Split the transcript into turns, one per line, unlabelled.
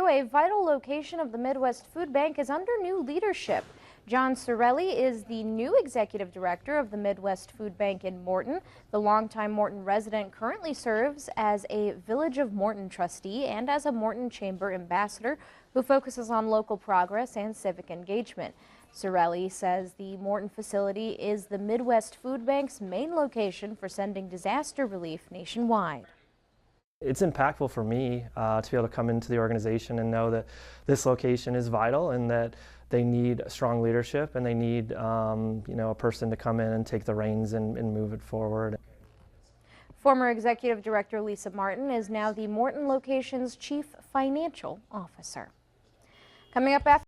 a vital location of the Midwest Food Bank is under new leadership. John Sorelli is the new executive director of the Midwest Food Bank in Morton. The longtime Morton resident currently serves as a Village of Morton trustee and as a Morton Chamber ambassador who focuses on local progress and civic engagement. Sorelli says the Morton facility is the Midwest Food Bank's main location for sending disaster relief nationwide.
It's impactful for me to be able to come into the organization and know that this location is vital and that they need strong leadership and they need a person to come in and take the reins and move it forward.
Former Executive Director Lisa Martin is now the Morton location's Chief Financial Officer. Coming up after